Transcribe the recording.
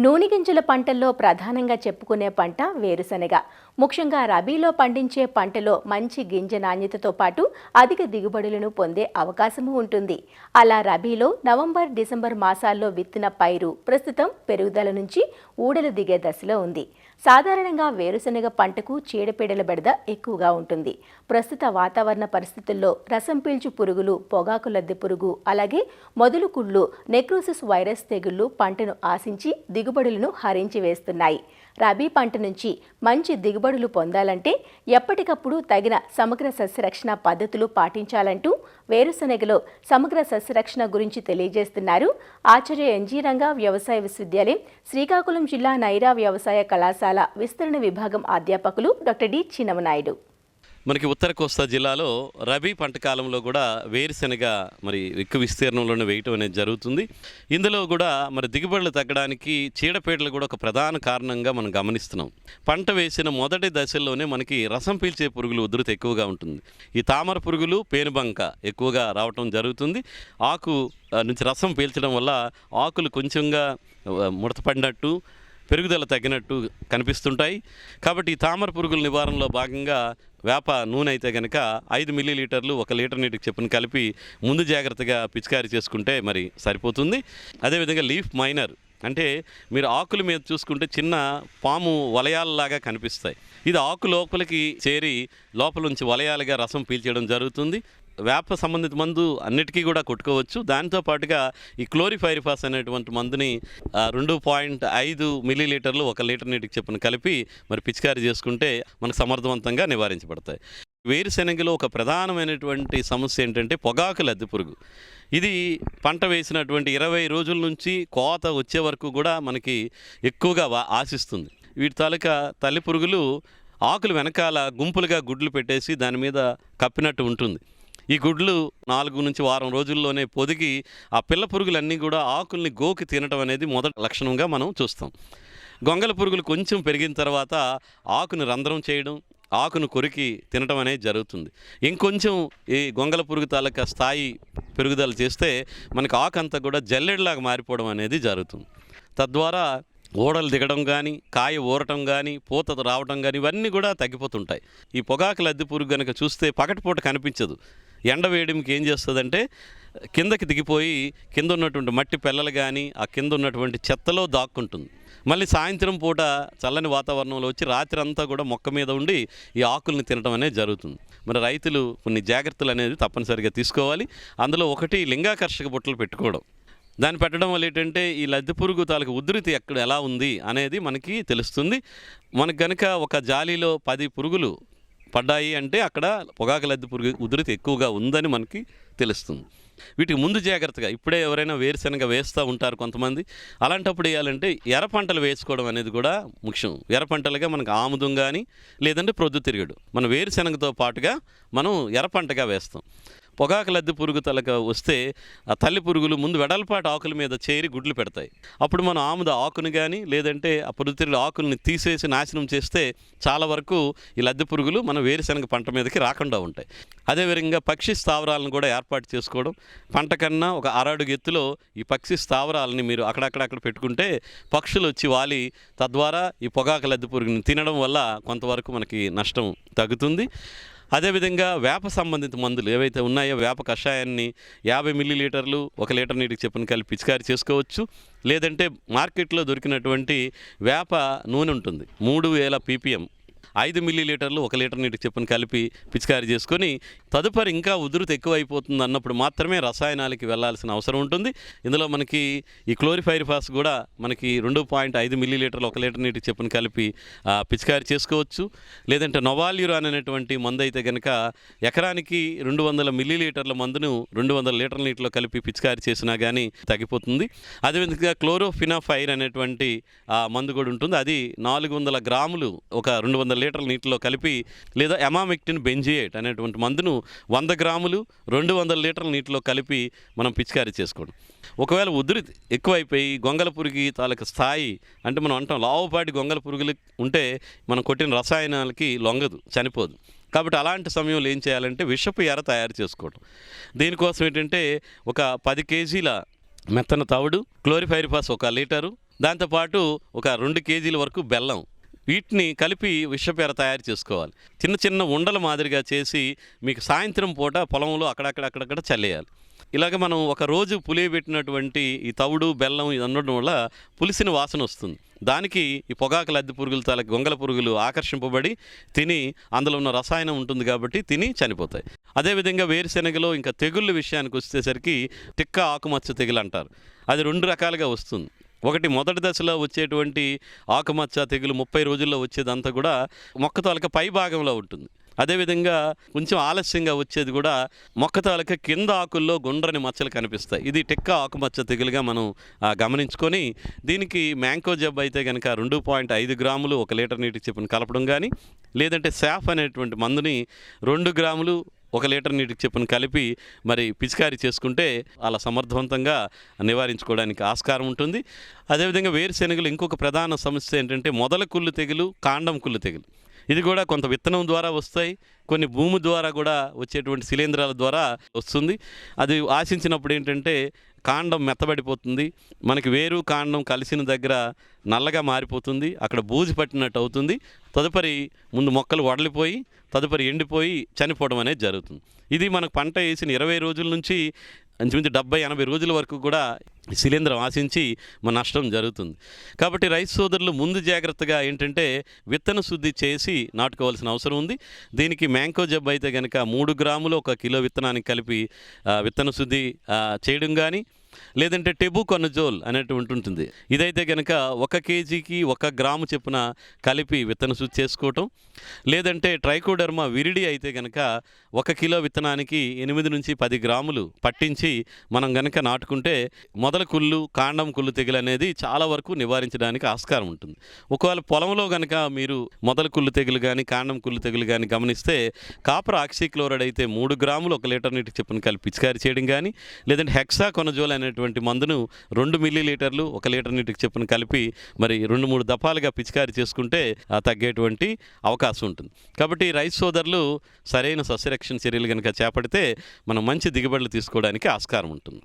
నూనె గింజల పంటల్లో ప్రధానంగా చెప్పుకునే పంట వేరుశనగ. ముఖ్యంగా రబీలో పండించే పంటలో మంచి గింజ నాణ్యతతో పాటు అధిక దిగుబడులను పొందే అవకాశము ఉంటుంది. అలా రబీలో నవంబర్, డిసెంబర్ మాసాల్లో విత్తిన పైరు ప్రస్తుతం పెరుగుదల నుంచి ఊడలు దిగే దశలో ఉంది. సాధారణంగా వేరుశనగ పంటకు చీడపీడల బెడద ఎక్కువగా ఉంటుంది. ప్రస్తుత వాతావరణ పరిస్థితుల్లో రసం పీల్చు పురుగులు, పొగాకు లద్దె పురుగు, అలాగే మొదలు కుళ్ళు, నెక్రోసిస్ వైరస్ తెగుళ్లు పంటను ఆశించి దిగుబడులను హరించి వేస్తున్నాయి. రబీ పంట నుంచి మంచి దిగుబడులు పొందాలంటే ఎప్పటికప్పుడు తగిన సమగ్ర సస్యరక్షణ పద్ధతులు పాటించాలంటూ వేరుశనగలో సమగ్ర సస్యరక్షణ గురించి తెలియజేస్తున్నారు ఆచార్య ఎన్జీ రంగా వ్యవసాయ విశ్వవిద్యాలయం, శ్రీకాకుళం జిల్లా నైరా వ్యవసాయ కళాశాల విస్తరణ విభాగం అధ్యాపకులు డాక్టర్ డి చిన్నమనాయుడు. మనకి ఉత్తర కోస్తా జిల్లాలో రబీ పంట కాలంలో కూడా వేరుశెనగ మరి ఎక్కువ విస్తీర్ణంలోనే వేయటం అనేది జరుగుతుంది. ఇందులో కూడా మరి దిగుబడులు తగ్గడానికి చీడపీడలు కూడా ఒక ప్రధాన కారణంగా మనం గమనిస్తున్నాం. పంట వేసిన మొదటి దశల్లోనే మనకి రసం పీల్చే పురుగులు ఉధృతి ఎక్కువగా ఉంటుంది. ఈ తామర పురుగులు, పేనుబంక ఎక్కువగా రావటం జరుగుతుంది. ఆకు నుంచి రసం పీల్చడం వల్ల ఆకులు కొంచెంగా ముడతపడినట్టు, పెరుగుదల తగ్గినట్టు కనిపిస్తుంటాయి. కాబట్టి ఈ తామర పురుగుల నివారణలో భాగంగా వేప నూనె అయితే కనుక 5 మిల్లీలీటర్లు 1 లీటర్ నీటికి చెప్పుని కలిపి ముందు జాగ్రత్తగా పిచికారీ చేసుకుంటే మరి సరిపోతుంది. అదేవిధంగా లీఫ్ మైనర్ అంటే మీరు ఆకుల మీద చూసుకుంటే చిన్న పాము వలయాలలాగా కనిపిస్తాయి. ఇది ఆకు లోపలికి చేరి లోపల నుంచి వలయాలుగా రసం పీల్చేయడం జరుగుతుంది. వేప సంబంధిత మందు అన్నిటికీ కూడా కొట్టుకోవచ్చు. దాంతోపాటుగా ఈ క్లోరిఫైరిఫాస్ అనేటువంటి మందుని 2.5 మిల్లీలీటర్లు 1 లీటర్ నీటికి చెప్పున కలిపి మరి పిచికారీ చేసుకుంటే మనకు సమర్థవంతంగా నివారించబడతాయి. వేరుశెనగలో ఒక ప్రధానమైనటువంటి సమస్య ఏంటంటే పొగాకు లద్దె పురుగు. ఇది పంట వేసినటువంటి 20 రోజుల నుంచి కోత వచ్చే వరకు కూడా మనకి ఎక్కువగా ఆశిస్తుంది. వీటి తాలూకా తల్లి పురుగులు ఆకులు వెనకాల గుంపులుగా గుడ్లు పెట్టేసి దాని మీద కప్పినట్టు ఉంటుంది. ఈ గుడ్లు 4 నుంచి వారం రోజుల్లోనే పొదిగి ఆ పిల్ల పురుగులన్నీ కూడా ఆకుల్ని గోకి తినటం అనేది మొదటి లక్షణంగా మనం చూస్తాం. గొంగల పురుగులు కొంచెం పెరిగిన తర్వాత ఆకును రంధ్రం చేయడం, ఆకును కొరికి తినటం అనేది జరుగుతుంది. ఇంకొంచెం ఈ గొంగల పురుగు తాలూకా స్థాయి పెరుగుదల చేస్తే మనకు ఆకు అంతా కూడా జల్లెడలాగా మారిపోవడం అనేది జరుగుతుంది. తద్వారా ఓడలు దిగడం కానీ, కాయ ఊరటం కానీ, పూత రావడం కానీ ఇవన్నీ కూడా తగ్గిపోతుంటాయి. ఈ పొగాకు లద్దె పురుగు కనుక చూస్తే పగటిపూట కనిపించదు. ఎండ వేయడంకి ఏం చేస్తుందంటే కిందకి దిగిపోయి కింద ఉన్నటువంటి మట్టి పెల్లలు కానీ ఆ కింద ఉన్నటువంటి చెత్తలో దాక్కుంటుంది. మళ్ళీ సాయంత్రం పూట చల్లని వాతావరణంలో వచ్చి రాత్రి అంతా కూడా మొక్క మీద ఉండి ఈ ఆకుల్ని తినడం అనేది జరుగుతుంది. మరి రైతులు కొన్ని జాగ్రత్తలు అనేది తప్పనిసరిగా తీసుకోవాలి. అందులో ఒకటి లింగాకర్షక బుట్టలు పెట్టుకోవడం. దాన్ని పెట్టడం వల్ల ఏంటంటే ఈ లద్దె పురుగు తాలూకు ఉధృతి ఎక్కడ ఎలా ఉంది అనేది మనకి తెలుస్తుంది. మనకు కనుక ఒక జాలీలో 10 పురుగులు పడ్డాయి అంటే అక్కడ పొగాకు లద్దె పురుగు ఉధృతి ఎక్కువగా ఉందని మనకి తెలుస్తుంది. వీటికి ముందు జాగ్రత్తగా ఇప్పుడే ఎవరైనా వేరుశెనగ వేస్తూ ఉంటారు కొంతమంది. అలాంటప్పుడు వేయాలంటే ఎర్ర పంటలు వేసుకోవడం అనేది కూడా ముఖ్యం. ఎర్ర పంటలుగా మనకు ఆముదం కానీ లేదంటే ప్రొద్దుతిరుగుడు మన వేరుశెనగతో పాటుగా మనం ఎర్ర పంటగా వేస్తాం. పొగాకు లద్దె పురుగు తలక వస్తే ఆ తల్లి పురుగులు ముందు వెడల్పాటు ఆకుల మీద చేరి గుడ్లు పెడతాయి. అప్పుడు మనం ఆముద ఆకుని కానీ లేదంటే ఆ పొద్దుతిరుగుడు ఆకుల్ని తీసేసి నాశనం చేస్తే చాలా వరకు ఈ లద్దె పురుగులు మన వేరుశెనగ పంట మీదకి రాకుండా ఉంటాయి. అదేవిధంగా పక్షి స్థావరాలను కూడా ఏర్పాటు చేసుకోవడం. పంట కన్నా ఒక అరడుగు ఎత్తులో ఈ పక్షి స్థావరాలని మీరు అక్కడక్కడ పెట్టుకుంటే పక్షులు వచ్చి వాలి తద్వారా ఈ పొగాకు లద్దె పురుగుని తినడం వల్ల కొంతవరకు మనకి నష్టం తగ్గుతుంది. అదేవిధంగా వేప సంబంధిత మందులు ఏవైతే ఉన్నాయో వేప కషాయాన్ని 50 మిల్లీలీటర్లు 1 లీటర్ నీటికి చెప్పుని కలిపి పిచికారీ చేసుకోవచ్చు. లేదంటే మార్కెట్లో దొరికినటువంటి వేప నూనె ఉంటుంది 3000 ppm 5 మిల్లీలీటర్లు 1 లీటర్ నీటికి చెప్పుని కలిపి పిచికారీ చేసుకొని తదుపరి ఇంకా ఉధృతి ఎక్కువైపోతుంది అన్నప్పుడు మాత్రమే రసాయనాలకి వెళ్లాల్సిన అవసరం ఉంటుంది. ఇందులో మనకి ఈ క్లోరిఫైరిఫాస్ కూడా మనకి 2.5 మిల్లీలీటర్లు 1 లీటర్ నీటికి చెప్పుని కలిపి పిచికారీ చేసుకోవచ్చు. లేదంటే నొవాల్యూరాన్ అనేటువంటి మందు అయితే కనుక ఎకరానికి 200 మిల్లీలీటర్ల మందును 200 లీటర్ల నీటిలో కలిపి పిచికారీ చేసినా కానీ తగ్గిపోతుంది. అదేవిధంగా క్లోరోఫినాఫైర్ అనేటువంటి మందు కూడా ఉంటుంది. అది 400 గ్రాములు ఒక 200 లీటర్ల నీటిలో కలిపి లేదా ఎమామెక్టిన్ బెంజియేట్ అనేటువంటి మందును 100 గ్రాములు 200 లీటర్ల నీటిలో కలిపి మనం పిచికారీ చేసుకోవడం. ఒకవేళ ఉధృతి ఎక్కువైపోయి గొంగల పురుగు తాలూకు స్థాయి అంటే మనం అంటాం లావుపాటి గొంగల పురుగులు ఉంటే మనం కొట్టిన రసాయనాలకి లొంగదు, చనిపోదు. కాబట్టి అలాంటి సమయంలో ఏం చేయాలంటే విషపు ఎర తయారు చేసుకోవడం. దీనికోసం ఏంటంటే ఒక 10 కేజీల మెత్తన తవుడు, క్లోరిఫైరిఫాస్ 1 లీటరు, దాంతోపాటు ఒక 2 కేజీల వరకు బెల్లం, వీటిని కలిపి విషపేర తయారు చేసుకోవాలి. చిన్న చిన్న ఉండల మాదిరిగా చేసి మీకు సాయంత్రం పూట పొలంలో అక్కడక్కడ చల్లేయాలి. ఇలాగ మనం ఒక రోజు పులియబెట్టినటువంటి ఈ తవుడు బెల్లం ఇది ఉండడం వల్ల పులిసిన వాసన వస్తుంది. దానికి ఈ పొగాకు లద్దె పురుగులు తాలూకు గొంగల పురుగులు ఆకర్షింపబడి తిని అందులో ఉన్న రసాయనం ఉంటుంది కాబట్టి తిని చనిపోతాయి. అదేవిధంగా వేరుశెనగలో ఇంకా తెగుళ్ళ విషయానికి వచ్చేసరికి టిక్క ఆకుమచ్చ తెగులు అంటారు. అది 2 రకాలుగా వస్తుంది. ఒకటి మొదటి దశలో వచ్చేటువంటి ఆకుమచ్చ తెగులు 30 రోజుల్లో వచ్చేదంతా కూడా మొక్క తాలూకా పై భాగంలో ఉంటుంది. అదేవిధంగా కొంచెం ఆలస్యంగా వచ్చేది కూడా మొక్క తాలూకా కింద ఆకుల్లో గుండ్రని మచ్చలు కనిపిస్తాయి. ఇది టిక్క ఆకుమచ్చ తెగులుగా మనం గమనించుకొని దీనికి మ్యాంకో జబ్ అయితే కనుక 2.5 గ్రాములు 1 లీటర్ నీటికి చొప్పున కలపడం కానీ, లేదంటే శాఫ్ అనేటువంటి మందుని 2 గ్రాములు 1 లీటర్ నీటికి చొప్పున కలిపి మరి పిచికారీ చేసుకుంటే అలా సమర్థవంతంగా నివారించుకోవడానికి ఆస్కారం ఉంటుంది. అదేవిధంగా వేరుశెనగలు ఇంకొక ప్రధాన సమస్య ఏంటంటే మొదల కుళ్ళు తెగులు, కాండం కుళ్ళు తెగులు. ఇది కూడా కొంత విత్తనం ద్వారా వస్తాయి, కొన్ని భూమి ద్వారా కూడా వచ్చేటువంటి శిలీంధ్రాల ద్వారా వస్తుంది. అది ఆశించినప్పుడు ఏంటంటే కాండం మెత్తబడిపోతుంది, మనకి వేరు కాండం కలిసిన దగ్గర నల్లగా మారిపోతుంది, అక్కడ బూజు పట్టినట్టు అవుతుంది. తదుపరి ముందు మొక్కలు వడలిపోయి తదుపరి ఎండిపోయి చనిపోవడం అనేది జరుగుతుంది. ఇది మనకు పంట వేసిన 20 రోజుల నుంచి ఇంచుమించు 70-80 రోజుల వరకు కూడా శిలీంధ్రం ఆశించి మన నష్టం జరుగుతుంది. కాబట్టి రైతు సోదరులు ముందు జాగ్రత్తగా ఏంటంటే విత్తన శుద్ధి చేసి నాటుకోవాల్సిన అవసరం ఉంది. దీనికి మ్యాంకో జబ్ అయితే కనుక 3 గ్రాములు 1 కిలో విత్తనానికి కలిపి విత్తన శుద్ధి చేయడం కానీ, లేదంటే టెబుకొనజోల్ అనేటువంటి ఉంటుంది. ఇదైతే కనుక 1 కేజీకి 1 గ్రాము చొప్పున కలిపి విత్తన శుద్ధి చేసుకోవటం, లేదంటే ట్రైకోడర్మా విరిడి అయితే కనుక 1 కిలో విత్తనానికి 8 నుంచి 10 గ్రాములు పట్టించి మనం గనక నాటుకుంటే మొదల కుళ్ళు, కాండం కుళ్ళు తెగులు అనేది చాలా వరకు నివారించడానికి ఆస్కారం ఉంటుంది. ఒకవేళ పొలంలో కనుక మీరు మొదల కుళ్ళు తెగులు కానీ కాండం కుళ్ళు తెగులు కానీ గమనిస్తే కాపర్ ఆక్సిక్లోరైడ్ అయితే 3 గ్రాములు 1 లీటర్ నీటికి చొప్పున కలిపి పిచికారీ చేయడం కానీ, లేదంటే హెక్సాకొనజోల్ అనేటువంటి మందును 2 మిల్లీలీటర్లు 1 లీటర్ నీటికి చొప్పున కలిపి మరి 2-3 దఫాలుగా పిచికారీ చేసుకుంటే తగ్గేటువంటి అవకాశం ఉంటుంది. కాబట్టి రైతు సోదరులు సరైన సస్యరక్షణ చర్యలు కనుక చేపడితే మనం మంచి దిగుబడులు తీసుకోవడానికి ఆస్కారం ఉంటుంది.